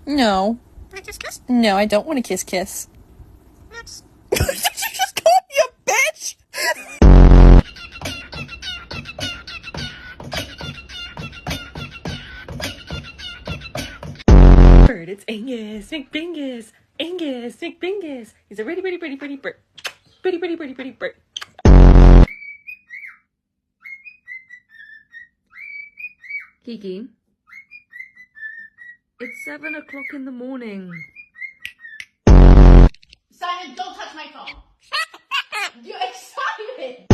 No. Kiss, kiss? No, I don't want to kiss kiss. Next. Did you just call me a bitch? Bird, it's Angus McBingus. Angus McBingus. He's a pretty bird. Pretty bird. Kiki, it's 7 o'clock in the morning. Simon, don't touch my phone. You're excited.